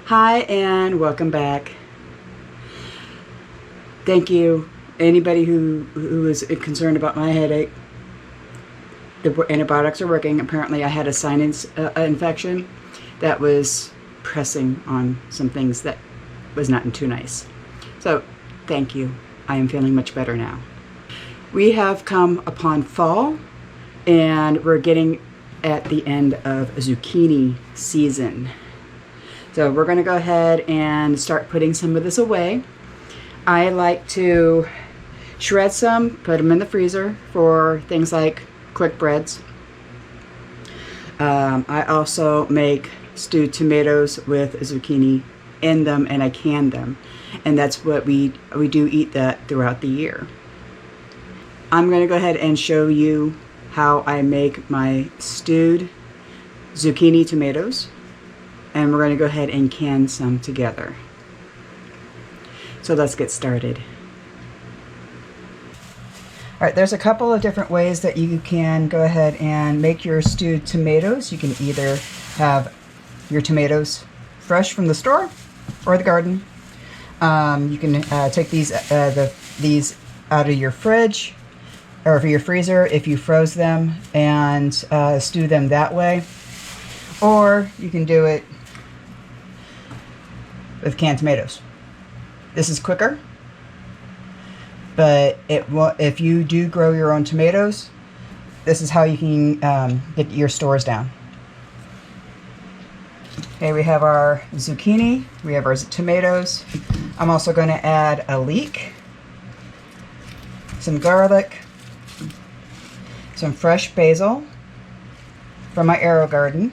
Hi and welcome back. Thank you. Anybody who is concerned about my headache, the antibiotics are working. Apparently I had a sinus infection that was pressing on some things that was not too nice. So thank you. I am feeling much better now. We have come upon fall and we're getting at the end of zucchini season. So we're going to go ahead and start putting some of this away. I like to shred some, put them in the freezer for things like quick breads. I also make stewed tomatoes with zucchini in them, and I can them. And that's what we do eat that throughout the year. I'm going to go ahead and show you how I make my stewed zucchini tomatoes. And we're going to go ahead and can some together. So let's get started. All right, there's a couple of different ways that you can go ahead and make your stewed tomatoes. You can either have your tomatoes fresh from the store or the garden. You can take these out of your fridge or your freezer if you froze them and stew them that way. Or you can do it with canned tomatoes. This is quicker, but if you do grow your own tomatoes, this is how you can get your stores down. Okay, we have our zucchini, we have our tomatoes. I'm also going to add a leek, some garlic, some fresh basil from my AeroGarden,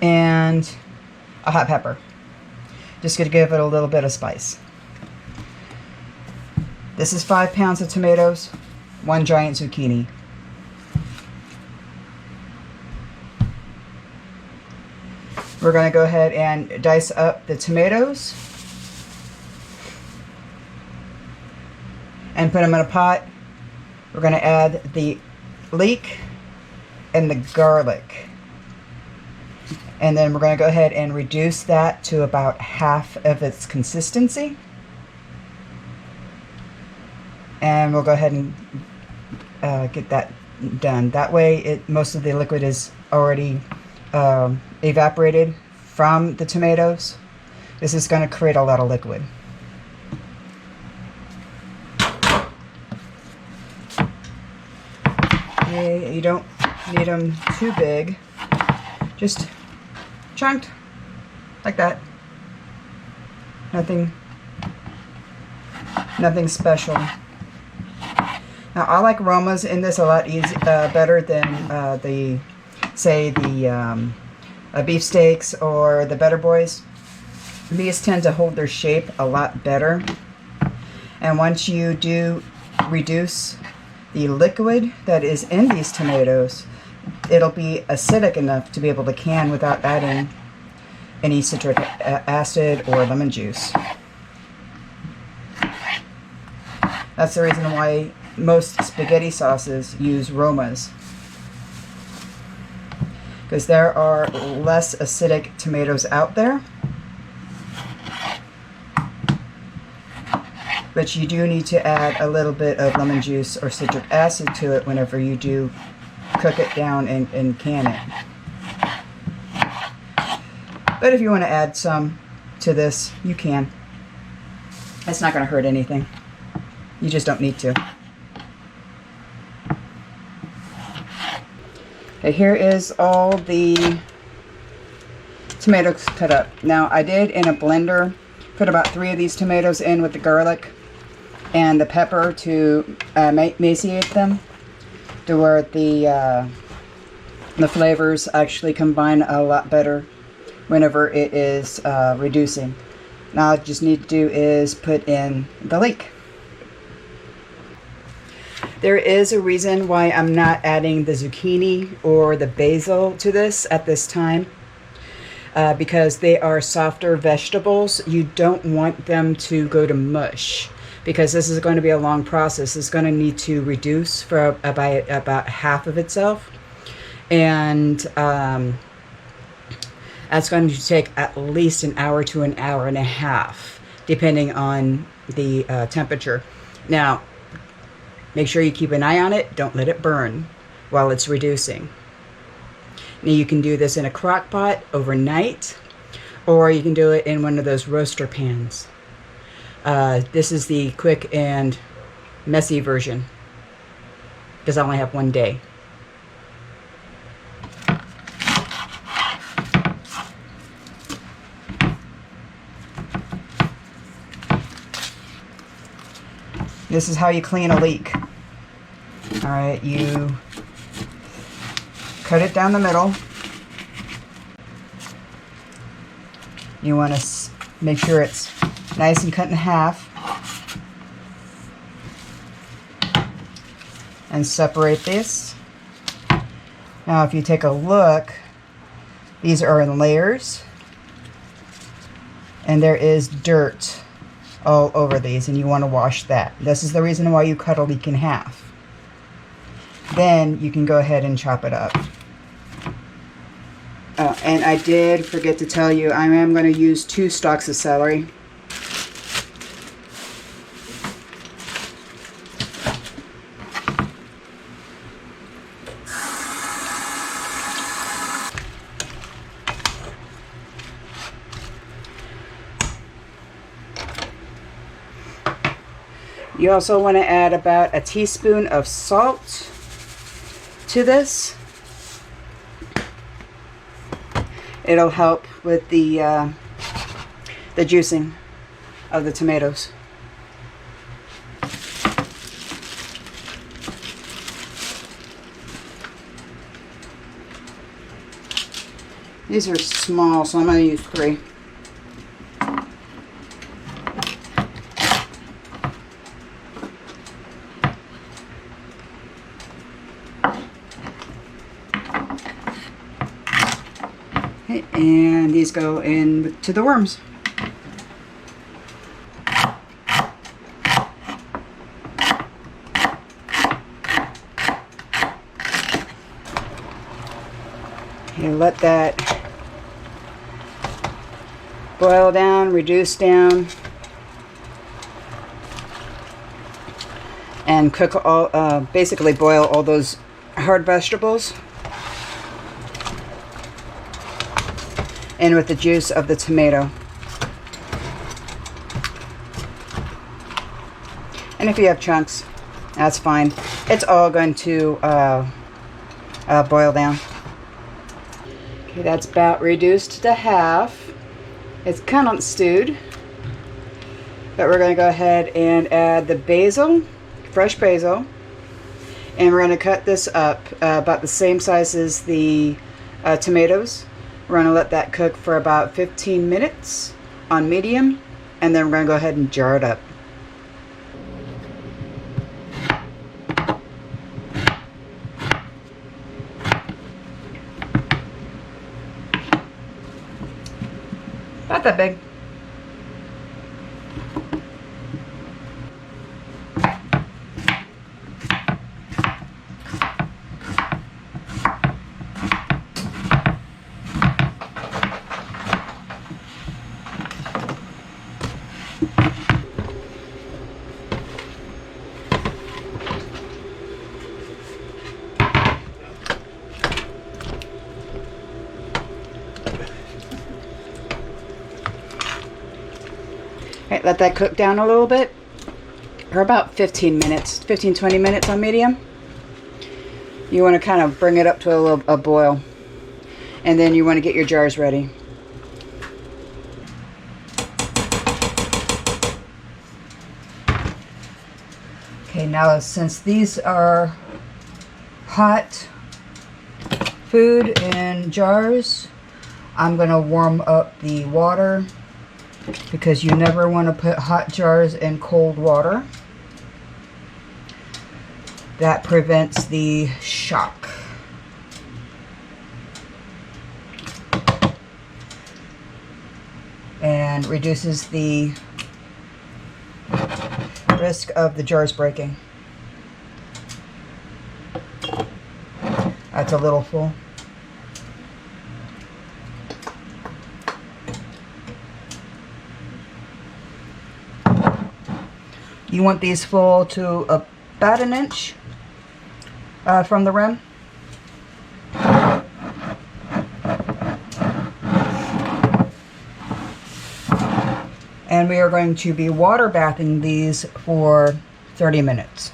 and a hot pepper. Just going to give it a little bit of spice. This is 5 pounds of tomatoes, 1 giant zucchini. We're going to go ahead and dice up the tomatoes and put them in a pot. We're going to add the leek and the garlic. And then we're going to go ahead and reduce that to about half of its consistency. And we'll go ahead and get that done. That way most of the liquid is already evaporated from the tomatoes. This is going to create a lot of liquid. Okay, you don't need them too big. Just chunked like that. Nothing special. Now I like aromas in this a lot better than beefsteaks or the Better Boys. These tend to hold their shape a lot better. And once you do reduce the liquid that is in these tomatoes, it'll be acidic enough to be able to can without adding any citric acid or lemon juice. That's the reason why most spaghetti sauces use Romas, because there are less acidic tomatoes out there. But you do need to add a little bit of lemon juice or citric acid to it whenever you do cook it down and can it. But if you want to add some to this, you can. It's not going to hurt anything. You just don't need to. Okay, here is all the tomatoes cut up. Now I did in a blender put about 3 of these tomatoes in with the garlic and the pepper to emaciate them, to where the flavors actually combine a lot better whenever it is reducing. Now all I just need to do is put in the leek. There is a reason why I'm not adding the zucchini or the basil to this at this time, because they are softer vegetables. You don't want them to go to mush, because this is going to be a long process. It's going to need to reduce for about half of itself. And That's going to take at least an hour to an hour and a half, depending on the temperature. Now, make sure you keep an eye on it. Don't let it burn while it's reducing. Now, you can do this in a crock pot overnight, or you can do it in one of those roaster pans. This is the quick and messy version, because I only have one day. This is how you clean a leek. All right, you cut it down the middle. You want to make sure it's nice and cut in half. And separate this. Now, if you take a look, these are in layers. And there is dirt all over these, and you want to wash that. This is the reason why you cut a leek in half. Then you can go ahead and chop it up. Oh, and I did forget to tell you, I am going to use 2 stalks of celery. You also want to add about a teaspoon of salt to this. It'll help with the juicing of the tomatoes. These are small, so I'm going to use 3. And these go in to the worms. Okay, let that boil down, reduce down, and cook all, basically boil all those hard vegetables in with the juice of the tomato. And if you have chunks, that's fine. It's all going to boil down. Okay, that's about reduced to half. It's kind of stewed, but we're going to go ahead and add the basil, fresh basil, and we're going to cut this up about the same size as the tomatoes. We're going to let that cook for about 15 minutes on medium, and then we're going to go ahead and jar it up. Not that big. Right, let that cook down a little bit for about 15 minutes, 15-20 minutes on medium. You want to kind of bring it up to a boil, and then you want to get your jars ready. Okay, now since these are hot food in jars, I'm going to warm up the water, because you never want to put hot jars in cold water. That prevents the shock. And reduces the risk of the jars breaking. That's a little full. You want these full to about an inch from the rim. And we are going to be water bathing these for 30 minutes.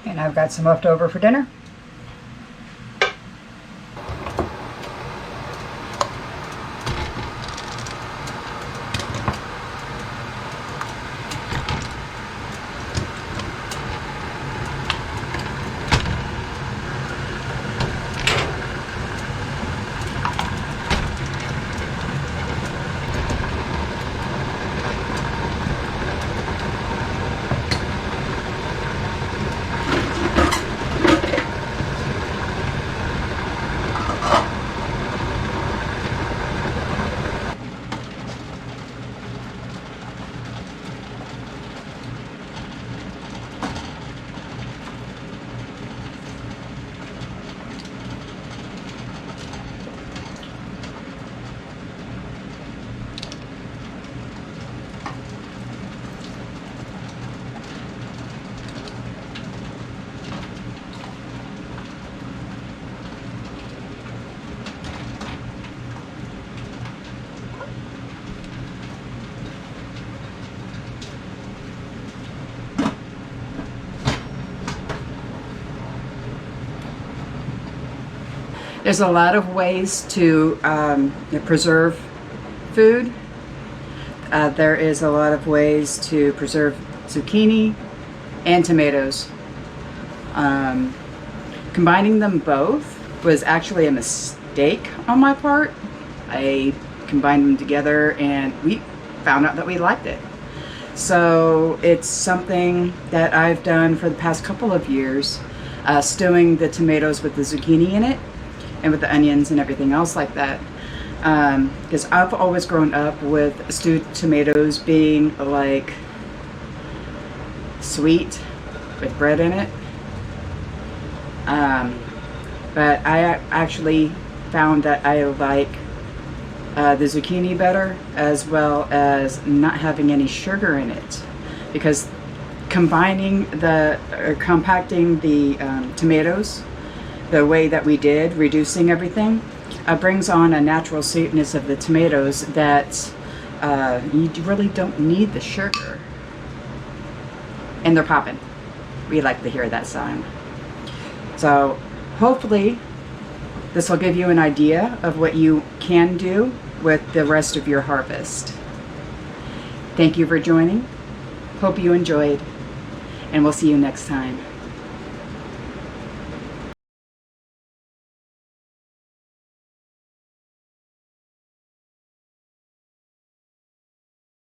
And I've got some left over for dinner. There's a lot of ways to preserve food. There is a lot of ways to preserve zucchini and tomatoes. Combining them both was actually a mistake on my part. I combined them together and we found out that we liked it. So it's something that I've done for the past couple of years, stewing the tomatoes with the zucchini in it and with the onions and everything else like that. Because I've always grown up with stewed tomatoes being like sweet with bread in it. But I actually found that I like the zucchini better, as well as not having any sugar in it, because compacting the tomatoes the way that we did, reducing everything, brings on a natural sweetness of the tomatoes that you really don't need the sugar. And they're popping. We like to hear that sound. So hopefully this will give you an idea of what you can do with the rest of your harvest. Thank you for joining. Hope you enjoyed, and we'll see you next time.